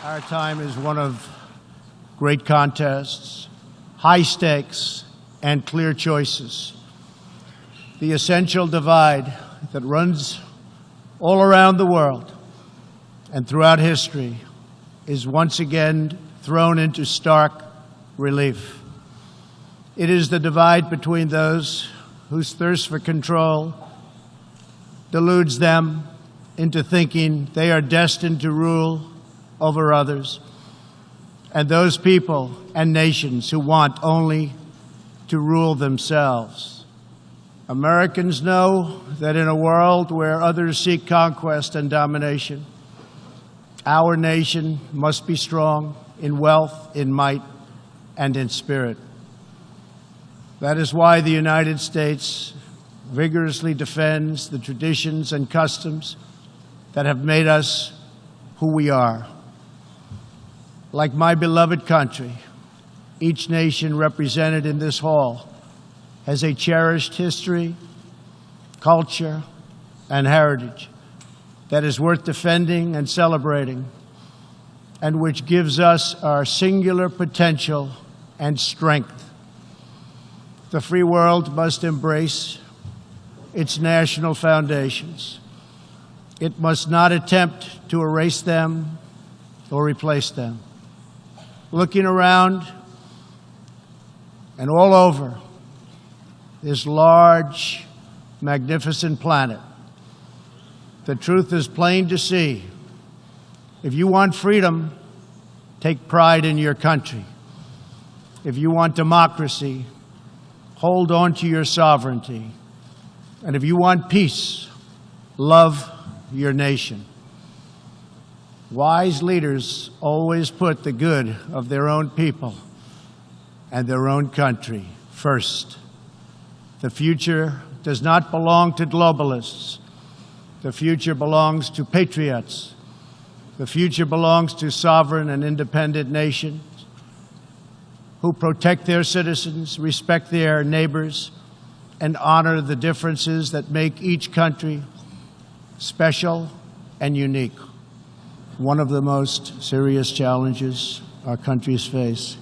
Our time is one of great contests, high stakes, and clear choices. The essential divide that runs all around the world and throughout history is once again thrown into stark relief. It is the divide between those whose thirst for control deludes them into thinking they are destined to rule over others, and those people and nations who want only to rule themselves. Americans know that in a world where others seek conquest and domination, our nation must be strong in wealth, in might, and in spirit. That is why the United States vigorously defends the traditions and customs that have made us who we are. Like my beloved country, each nation represented in this hall has a cherished history, culture, and heritage that is worth defending and celebrating, and which gives us our singular potential and strength. The free world must embrace its national foundations. It must not attempt to erase them or replace them. Looking around and all over this large, magnificent planet, the truth is plain to see. If you want freedom, take pride in your country. If you want democracy, hold on to your sovereignty. And if you want peace, love your nation. Wise leaders always put the good of their own people and their own country first. The future does not belong to globalists. The future belongs to patriots. The future belongs to sovereign and independent nations who protect their citizens, respect their neighbors, and honor the differences that make each country special and unique. One of the most serious challenges our countries face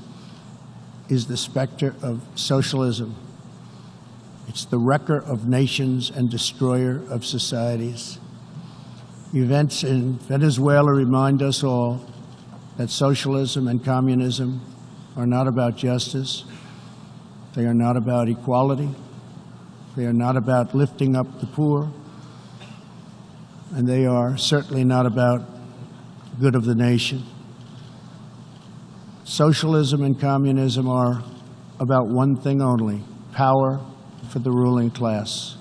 is the specter of socialism. It's the wrecker of nations and destroyer of societies. Events in Venezuela remind us all that socialism and communism are not about justice. They are not about equality. They are not about lifting up the poor. And they are certainly not about good of the nation. Socialism and communism are about one thing only: power for the ruling class.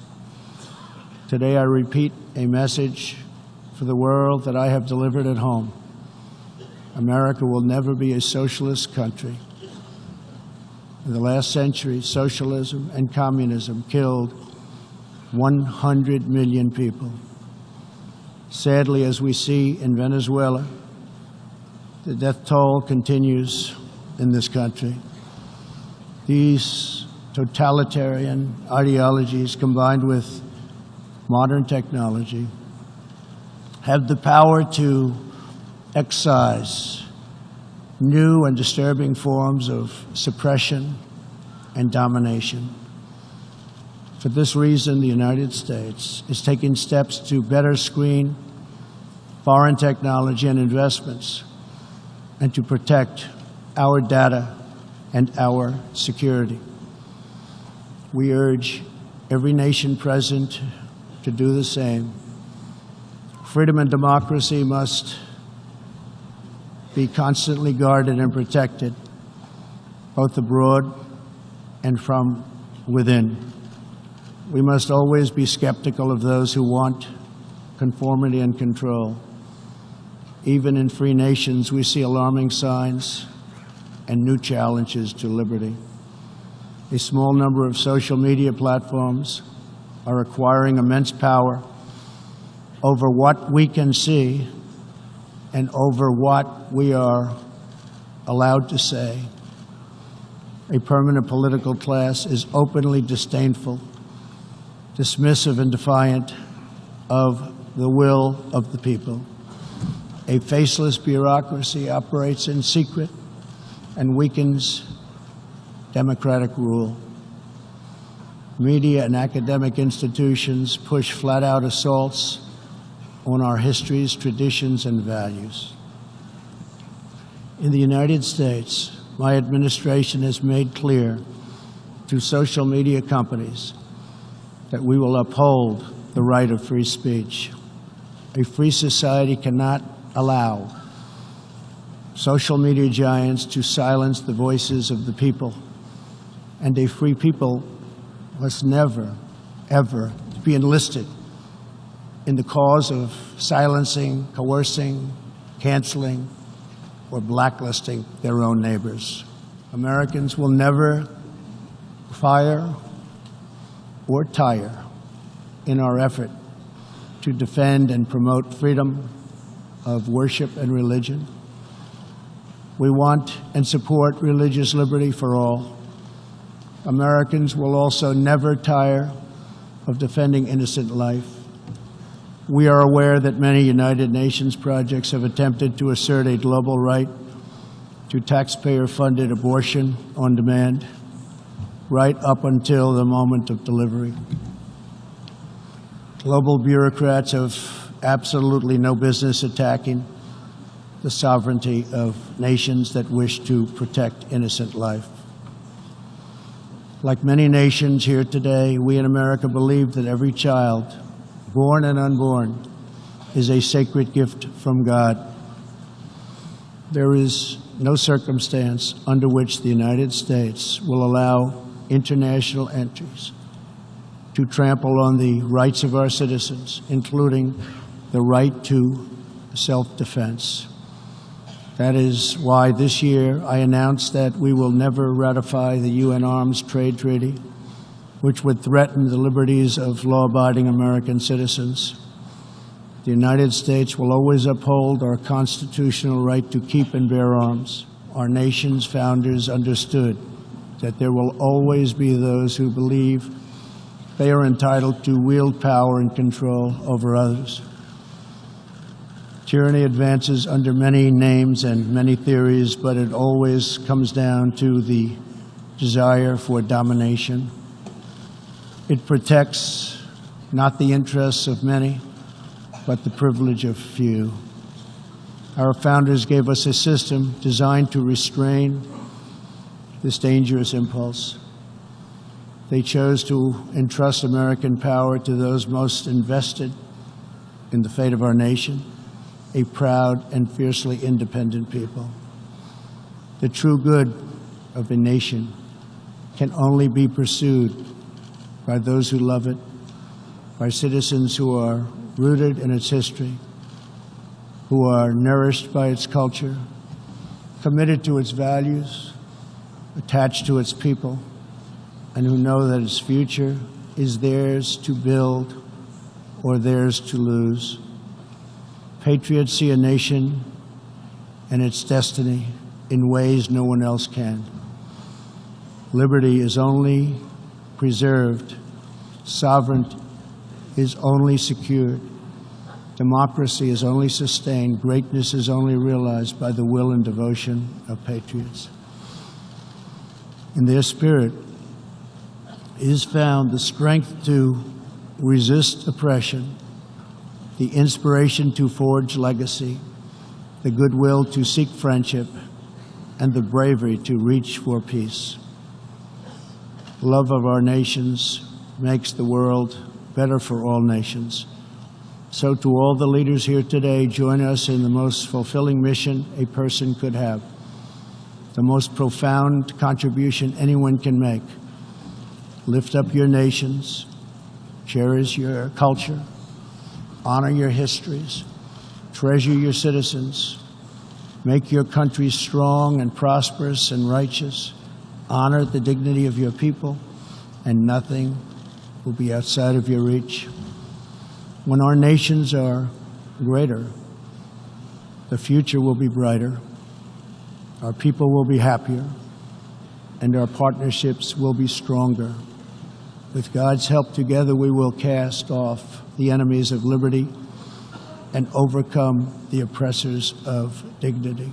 Today I repeat a message for the world that I have delivered at home. America will never be a socialist country. In the last century, socialism and communism killed 100 million people. Sadly, as we see in Venezuela, the death toll continues in this country. These totalitarian ideologies, combined with modern technology, have the power to excise new and disturbing forms of suppression and domination. For this reason, the United States is taking steps to better screen foreign technology and investments and to protect our data and our security. We urge every nation present to do the same. Freedom and democracy must be constantly guarded and protected, both abroad and from within. We must always be skeptical of those who want conformity and control. Even in free nations, we see alarming signs and new challenges to liberty. A small number of social media platforms are acquiring immense power over what we can see and over what we are allowed to say. A permanent political class is openly disdainful, dismissive, and defiant of the will of the people. A faceless bureaucracy operates in secret and weakens democratic rule. Media and academic institutions push flat-out assaults on our histories, traditions, and values. In the United States, my administration has made clear to social media companies that we will uphold the right of free speech. A free society cannot allow social media giants to silence the voices of the people, and a free people must never, ever be enlisted in the cause of silencing, coercing, canceling, or blacklisting their own neighbors. Americans will never fire or tire in our effort to defend and promote freedom of worship and religion. We want and support religious liberty for all. Americans will also never tire of defending innocent life. We are aware that many United Nations projects have attempted to assert a global right to taxpayer-funded abortion on demand, right up until the moment of delivery. Global bureaucrats have absolutely no business attacking the sovereignty of nations that wish to protect innocent life. Like many nations here today, we in America believe that every child, born and unborn, is a sacred gift from God. There is no circumstance under which the United States will allow international entries to trample on the rights of our citizens, including the right to self-defense. That is why this year I announced that we will never ratify the UN Arms Trade Treaty, which would threaten the liberties of law-abiding American citizens. The United States will always uphold our constitutional right to keep and bear arms. Our nation's founders understood that there will always be those who believe they are entitled to wield power and control over others. Tyranny advances under many names and many theories, but it always comes down to the desire for domination. It protects not the interests of many, but the privilege of few. Our founders gave us a system designed to restrain this dangerous impulse. They chose to entrust American power to those most invested in the fate of our nation, a proud and fiercely independent people. The true good of a nation can only be pursued by those who love it, by citizens who are rooted in its history, who are nourished by its culture, committed to its values, attached to its people, and who know that its future is theirs to build or theirs to lose. Patriots see a nation and its destiny in ways no one else can. Liberty is only preserved, sovereignty is only secured, democracy is only sustained, greatness is only realized by the will and devotion of patriots. In their spirit is found the strength to resist oppression, the inspiration to forge legacy, the goodwill to seek friendship, and the bravery to reach for peace. Love of our nations makes the world better for all nations. So to all the leaders here today, join us in the most fulfilling mission a person could have, the most profound contribution anyone can make. Lift up your nations, cherish your culture, honor your histories, treasure your citizens, make your country strong and prosperous and righteous, honor the dignity of your people, and nothing will be outside of your reach. When our nations are greater, the future will be brighter, our people will be happier, and our partnerships will be stronger. With God's help, together we will cast off the enemies of liberty and overcome the oppressors of dignity.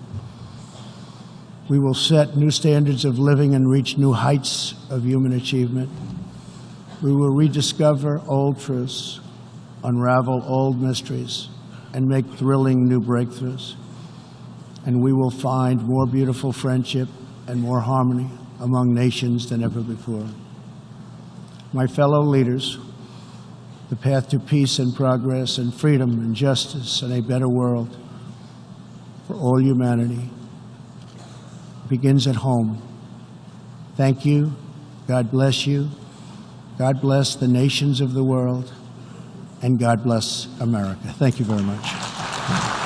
We will set new standards of living and reach new heights of human achievement. We will rediscover old truths, unravel old mysteries, and make thrilling new breakthroughs. And we will find more beautiful friendship and more harmony among nations than ever before. My fellow leaders, the path to peace and progress and freedom and justice and a better world for all humanity begins at home. Thank you. God bless you. God bless the nations of the world. And God bless America. Thank you very much.